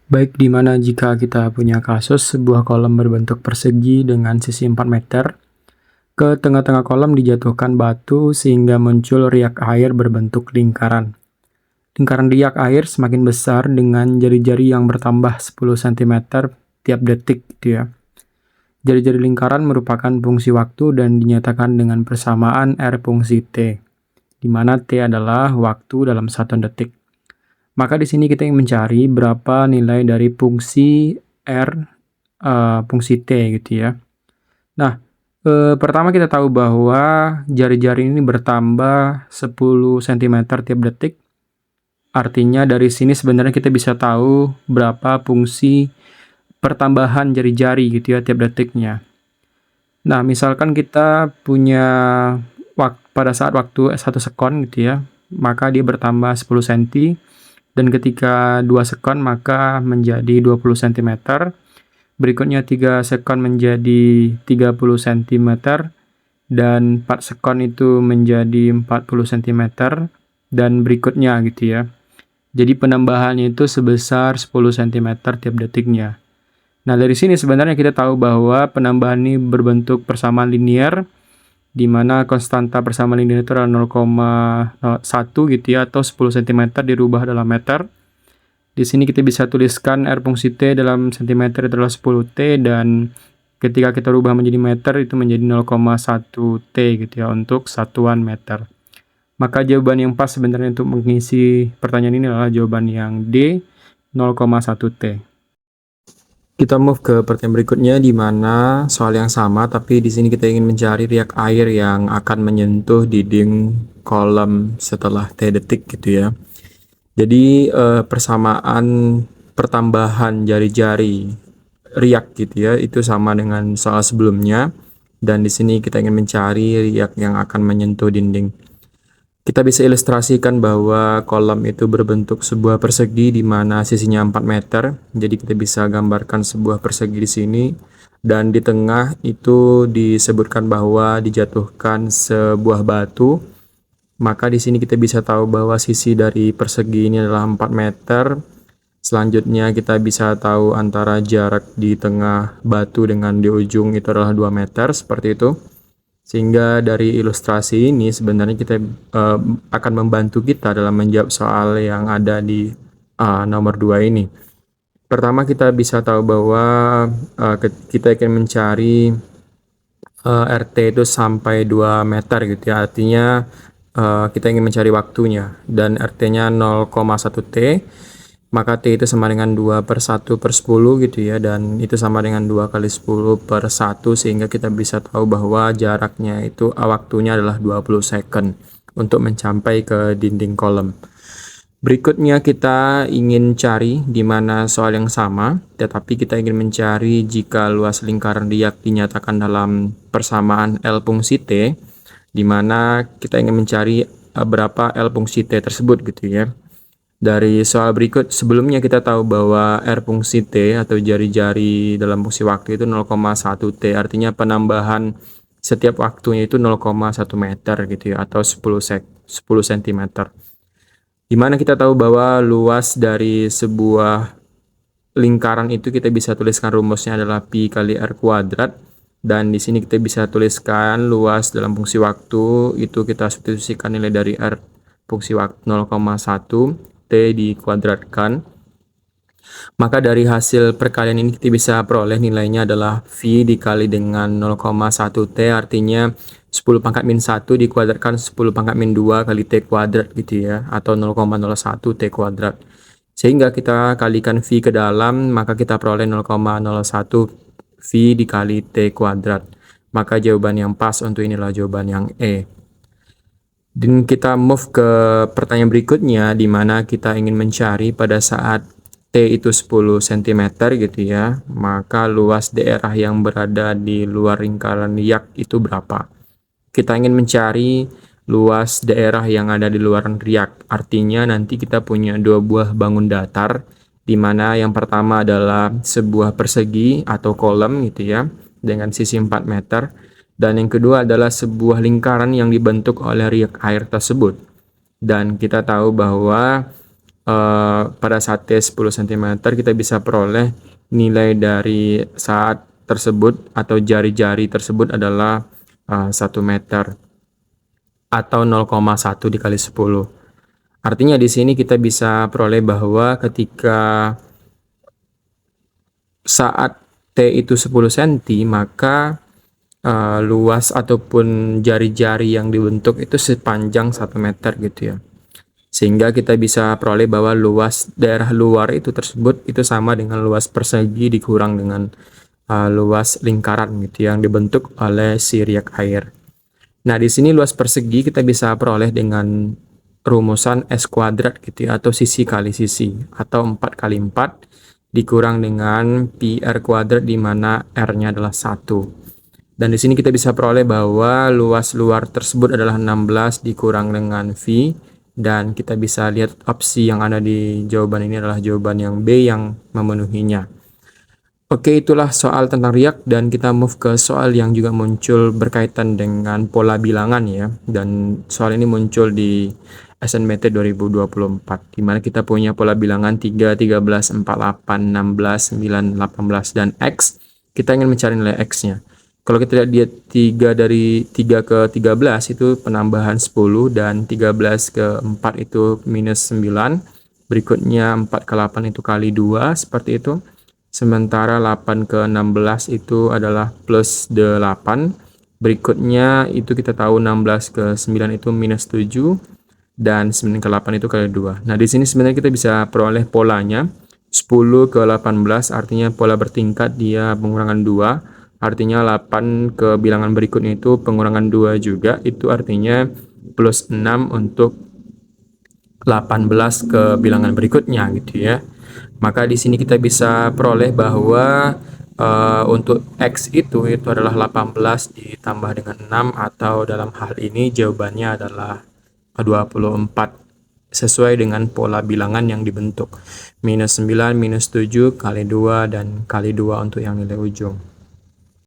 Baik di mana jika kita punya kasus sebuah kolam berbentuk persegi dengan sisi 4 meter, ke tengah-tengah kolam dijatuhkan batu sehingga muncul riak air berbentuk lingkaran. Lingkaran riak air semakin besar dengan jari-jari yang bertambah 10 cm tiap detik gitu ya. Jari-jari lingkaran merupakan fungsi waktu dan dinyatakan dengan persamaan R fungsi T, di mana T adalah waktu dalam satuan detik. Maka di sini kita ingin mencari berapa nilai dari fungsi R fungsi T gitu ya. Nah, pertama kita tahu bahwa jari-jari ini bertambah 10 cm tiap detik. Artinya dari sini sebenarnya kita bisa tahu berapa fungsi pertambahan jari-jari gitu ya tiap detiknya. Nah, misalkan kita punya pada saat waktu 1 sekon gitu ya, maka dia bertambah 10 cm. Dan ketika 2 sekon maka menjadi 20 cm. Berikutnya 3 sekon menjadi 30 cm. Dan 4 sekon itu menjadi 40 cm. Dan berikutnya gitu ya. Jadi penambahannya itu sebesar 10 cm tiap detiknya. Nah dari sini sebenarnya kita tahu bahwa penambahan ini berbentuk persamaan linear, di mana konstanta persamaan linear itu adalah 0,1 gitu ya, atau 10 cm dirubah dalam meter. Di sini kita bisa tuliskan R fungsi T dalam cm itu adalah 10T, dan ketika kita rubah menjadi meter itu menjadi 0,1 T gitu ya untuk satuan meter. Maka jawaban yang pas sebenarnya untuk mengisi pertanyaan ini adalah jawaban yang D, 0,1 T. Kita move ke pertanyaan berikutnya, di mana soal yang sama tapi di sini kita ingin mencari riak air yang akan menyentuh dinding kolam setelah T detik gitu ya. Jadi persamaan pertambahan jari-jari riak gitu ya itu sama dengan soal sebelumnya, dan di sini kita ingin mencari riak yang akan menyentuh dinding. Kita bisa ilustrasikan bahwa kolam itu berbentuk sebuah persegi di mana sisinya 4 meter. Jadi kita bisa gambarkan sebuah persegi di sini, dan di tengah itu disebutkan bahwa dijatuhkan sebuah batu. Maka di sini kita bisa tahu bahwa sisi dari persegi ini adalah 4 meter. Selanjutnya kita bisa tahu antara jarak di tengah batu dengan di ujung itu adalah 2 meter, seperti itu. Sehingga dari ilustrasi ini sebenarnya kita akan membantu kita dalam menjawab soal yang ada di nomor 2 ini. Pertama kita bisa tahu bahwa kita akan mencari RT itu sampai 2 meter gitu ya. Artinya kita ingin mencari waktunya, dan RT-nya 0,1 T. Maka T itu sama dengan 2 per 1 per 10 gitu ya, dan itu sama dengan 2 kali 10 per 1, sehingga kita bisa tahu bahwa jaraknya itu waktunya adalah 20 second untuk mencapai ke dinding kolam. Berikutnya kita ingin cari di mana soal yang sama, tetapi kita ingin mencari jika luas lingkaran riak dinyatakan dalam persamaan L fungsi T, di mana kita ingin mencari berapa L fungsi T tersebut gitu ya. Dari soal berikut, sebelumnya kita tahu bahwa R fungsi T atau jari-jari dalam fungsi waktu itu 0,1 T, artinya penambahan setiap waktunya itu 0,1 meter gitu ya, atau 10 cm. Dimana kita tahu bahwa luas dari sebuah lingkaran itu kita bisa tuliskan rumusnya adalah pi kali R kuadrat, dan di sini kita bisa tuliskan luas dalam fungsi waktu itu kita substitusikan nilai dari R fungsi waktu 0,1 T dikuadratkan. Maka dari hasil perkalian ini kita bisa peroleh nilainya adalah V dikali dengan 0,1 T, artinya 10 pangkat min 1 dikuadratkan 10 pangkat min 2 kali T kuadrat gitu ya, atau 0,01 T kuadrat. Sehingga kita kalikan V ke dalam, maka kita peroleh 0,01 V dikali T kuadrat. Maka jawaban yang pas untuk inilah jawaban yang E. Dan kita move ke pertanyaan berikutnya, di mana kita ingin mencari pada saat T itu 10 cm gitu ya, maka luas daerah yang berada di luar lingkaran riak itu berapa. Kita ingin mencari luas daerah yang ada di luar riak, artinya nanti kita punya dua buah bangun datar, di mana yang pertama adalah sebuah persegi atau kolam gitu ya, dengan sisi 4 meter. Dan yang kedua adalah sebuah lingkaran yang dibentuk oleh riak air tersebut. Dan kita tahu bahwa pada saat T 10 cm kita bisa peroleh nilai dari saat tersebut atau jari-jari tersebut adalah 1 meter atau 0,1 dikali 10. Artinya di sini kita bisa peroleh bahwa ketika saat T itu 10 cm, maka luas ataupun jari-jari yang dibentuk itu sepanjang 1 meter gitu ya. Sehingga kita bisa peroleh bahwa luas daerah luar itu tersebut itu sama dengan luas persegi dikurang dengan luas lingkaran gitu yang dibentuk oleh si riak air. Nah, di sini luas persegi kita bisa peroleh dengan rumusan S kuadrat gitu ya, atau sisi kali sisi, atau 4 kali 4 dikurang dengan pi R kuadrat di mana R-nya adalah 1. Dan di sini kita bisa peroleh bahwa luas luar tersebut adalah 16 dikurang dengan V, dan kita bisa lihat opsi yang ada di jawaban ini adalah jawaban yang B yang memenuhinya. Oke, itulah soal tentang riak, dan kita move ke soal yang juga muncul berkaitan dengan pola bilangan ya. Dan soal ini muncul di SNBT 2024, di mana kita punya pola bilangan 3, 13, 4, 8, 16, 9, 18, dan X. Kita ingin mencari nilai X-nya. Kalau kita lihat dia 3 dari 3 ke 13 itu penambahan 10, dan 13 ke 4 itu minus 9. Berikutnya 4 ke 8 itu kali 2, seperti itu. Sementara 8 ke 16 itu adalah plus 8. Berikutnya itu kita tahu 16 ke 9 itu minus 7. Dan 9 ke 8 itu kali 2. Nah, di sini sebenarnya kita bisa peroleh polanya. 10 ke 18 artinya pola bertingkat, dia pengurangan 2. Artinya 8 ke bilangan berikutnya itu pengurangan 2 juga. Itu artinya plus 6 untuk 18 ke bilangan berikutnya gitu ya. Maka di sini kita bisa peroleh bahwa untuk X itu adalah 18 ditambah dengan 6, atau dalam hal ini jawabannya adalah 24 sesuai dengan pola bilangan yang dibentuk. Minus 9, minus 7, kali 2, dan kali 2 untuk yang nilai ujung.